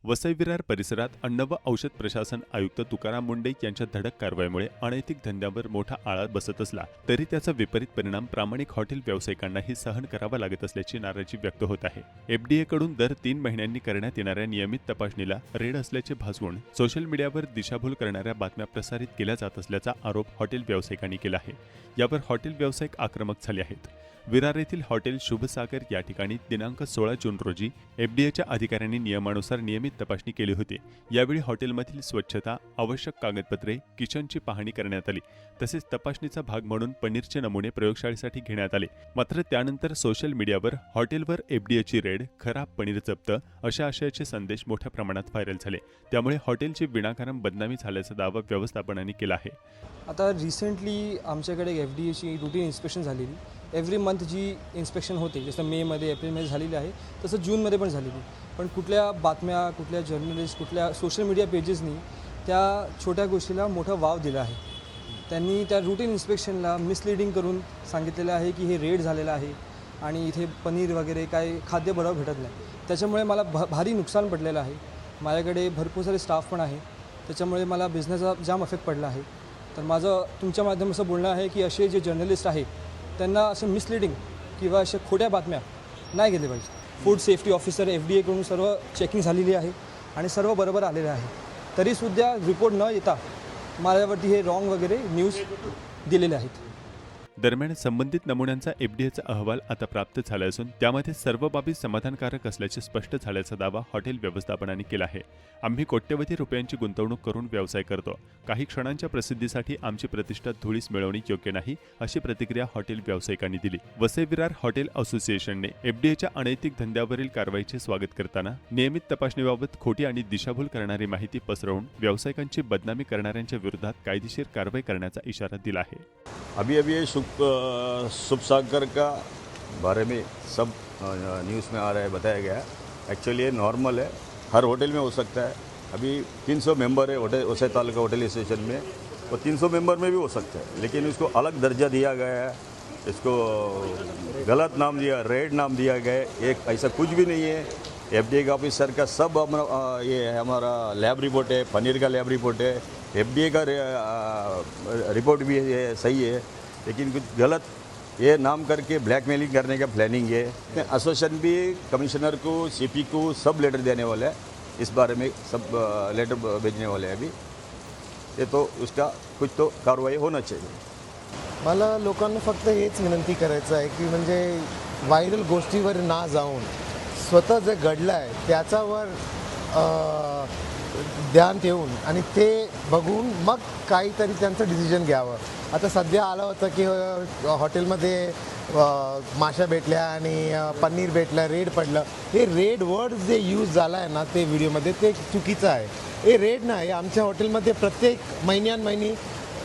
वसई विरार परिसरात अन्न व औषध प्रशासन आयुक्त तुकाराम मुंडे यांच्या धडक कारवाईमुळे अनैतिक धंद्यावर मोठा आळा बसत असला तरी त्याचा विपरीत परिणाम प्रामाणिक हॉटेल व्यावसायिकांनाही सहन करावा लागत असल्याची नाराजी व्यक्त होत आहे। एफडीए कडून दर 3 महिन्यांनी करण्यात येणाऱ्या नियमित तपासणीला रेड असल्याचे भासवून सोशल मीडियावर दिशाभूल करणाऱ्या बातम्या प्रसारित केल्या जात असल्याचा आरोप हॉटेल व्यावसायिकांनी केला आहे। यावर हॉटेल व्यावसायिक आक्रमक झाले आहेत। विरार येथील हॉटेल शुभसागर या ठिकाणी दिनांक 16 जून रोजी एफडीएच्या अधिकाऱ्यांनी नियमानुसार नियमित तपासणी केली होती। यावेळी हॉटेलमधील स्वच्छता, आवश्यक कागदपत्रे, किचनची पाहणी करण्यात आली। तसेच तपासणीचा भाग म्हणून पनीरचे नमुने प्रयोगशाळेसाठी घेण्यात आले। मात्र त्यानंतर सोशल मीडियावर हॉटेलवर एफडीएची रेड, खराब पनीर जप्त अशा आशयाचे संदेश मोठ्या प्रमाणात व्हायरल झाले। त्यामुळे हॉटेलची विनाकारण बदनामी झाल्याचा दावा व्यवस्थापनाने केला आहे। आता रिसेंटली आमच्याकडे एफडीएची रुटीन इन्स्पेक्शन झालेली, एव्हरी मंथ जी इन्स्पेक्शन होते, जसं मेमध्ये एप्रिलमध्ये झालेली आहे तसं जूनमध्ये पण झालेली। पण कुठल्या बातम्या, कुठल्या जर्नलिस्ट, कुठल्या सोशल मीडिया पेजेसनी त्या छोट्या गोष्टीला मोठा वाव दिला आहे। त्यांनी त्या रुटीन इन्स्पेक्शनला मिसलिडिंग करून सांगितलेलं आहे की हे रेड झालेलं आहे आणि इथे पनीर वगैरे काय खाद्यपदार्थ भेटत नाही। त्याच्यामुळे मला भारी नुकसान पडलेलं आहे। माझ्याकडे भरपूर सारे स्टाफ पण आहे, त्याच्यामुळे मला बिझनेसचा जाम इफेक्ट पडला आहे। तर माझं तुमच्या माध्यमातून असं बोलणं आहे की असे जे जर्नलिस्ट आहेत त्यांना असं मिसलिडिंग किंवा अशा खोट्या बातम्या नाही गेल्या पाहिजे। फूड सेफ्टी ऑफिसर एफडीएकडून सर्व चेकिंग झालेली आहे आणि सर्व बरोबर आलेलं आहे, तरीसुद्धा रिपोर्ट न येता माझ्यावरती हे रॉंग वगैरे न्यूज दिलेले आहेत। दरम्यान संबंधित नमुन्यांचा एफडीएचा अहवाल आता प्राप्त झाला असून त्यामध्ये सर्व बाबी समाधानकारक असल्याचे स्पष्ट झाल्याचा दावा हॉटेल व्यवस्थापनाने केला आहे। आम्ही कोट्यवधी रुपयांची गुंतवणूक करून व्यवसाय करतो, काही क्षणांच्या प्रसिद्धीसाठी आमची प्रतिष्ठा धुळीस मिळवणे योग्य नाही, अशी प्रतिक्रिया हॉटेल व्यावसायिकांनी दिली। वसई विरार हॉटेल असोसिएशनने एफडीएच्या अनैतिक धंद्यावरील कारवाईचे स्वागत करताना नियमित तपासणीबाबत खोटी आणि दिशाभूल करणारी माहिती पसरवून व्यावसायिकांची बदनामी करणाऱ्यांच्या विरोधात कायदेशीर कारवाई करण्याचा इशारा दिला आहे। अभी शुभसागर का बारे में सब न्यूज़ में आ रहा है, बताया गया है। एक्चुअली ये नॉर्मल है, हर होटल में हो सकता है। अभी 300 मेंबर है होटल वसई तालुका होटल एसोसिएशन में, और 300 मेंबर में भी हो सकता है, लेकिन इसको अलग दर्जा दिया गया है, इसको गलत नाम दिया, रेड नाम दिया गया है। एक ऐसा कुछ भी नहीं है। एफडीए का ऑफिसर का सब ये है, हमारा लैब रिपोर्ट है, पनीर का लैब रिपोर्ट है, एफडीए का रिपोर्ट भी है, सही है, लेकिन कुछ गलत ये नाम करके ब्लैकमेलिंग करने का प्लानिंग है। एसोसिएशन भी कमिश्नर को, सीपी को सब लेटर देने वाले हैं, इस बारे में सब लेटर भेजने वाले हैं अभी। ये तो उसका कुछ तो कार्रवाई होना चाहिए। मला लोकांना फक्त हेच विनंती करायचं आहे की म्हणजे व्हायरल गोष्टीवर ना जाऊन स्वतः जे घडलं आहे त्याच्यावर ध्यान ठेवून आणि ते बघून मग काहीतरी त्यांचं डिसिजन घ्यावं। आता सध्या आलं होतं की हॉटेलमध्ये माशा भेटल्या आणि पनीर भेटलं, रेड पडलं। हे रेड वर्ड जे यूज झाला आहे ना ते व्हिडिओमध्ये, ते चुकीचं आहे। हे रेड नाही, आमच्या हॉटेलमध्ये प्रत्येक महिन्यानमहिनी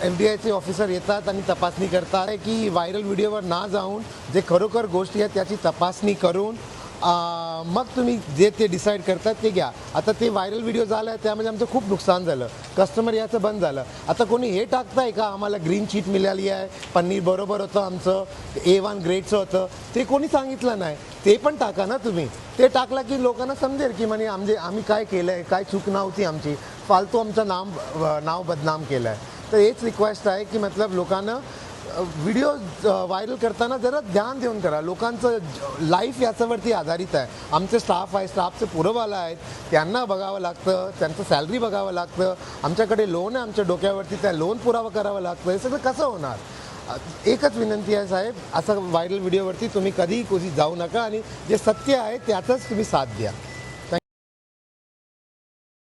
एफडीआयचे ऑफिसर येतात आणि तपासणी करतात की व्हायरल व्हिडिओवर ना जाऊन जे खरोखर गोष्टी आहेत त्याची तपासणी करून मग तुम्ही जे ते डिसाईड करतात ते घ्या। आता ते व्हायरल व्हिडिओ झाला आहे त्यामध्ये आमचं खूप नुकसान झालं, कस्टमर याचं बंद झालं। आता कोणी हे टाकताय का आम्हाला ग्रीन शीट मिळाली आहे, पनीर बरोबर होतं, आमचं A1 ग्रेडचं होतं, ते कोणी सांगितलं नाही। ते पण टाका ना तुम्ही, ते टाकला की लोकांना समजेल की म्हणजे आम्ही काय केलं आहे, काय चूक नव्हती आमची, फालतू आमचं नाव बदनाम केलं आहे। तर हेच रिक्वेस्ट आहे की मतलब लोकांना व्हिडिओ व्हायरल करताना जरा ध्यान देऊन करा। लोकांचं लाईफ याच्यावरती आधारित आहे। आमचे स्टाफ आहे, स्टाफचे पुरववाला आहेत, त्यांना बघावं लागतं, त्यांचं सॅलरी बघावं लागतं, आमच्याकडे लोन आहे आमच्या डोक्यावरती, त्या लोन पुरावा करावं लागतं। हे सगळं कसं होणार? एकच विनंती आहे साहेब, असं व्हायरल व्हिडिओवरती तुम्ही कधीही जाऊ नका आणि जे सत्य आहे त्याचाच तुम्ही साथ द्या।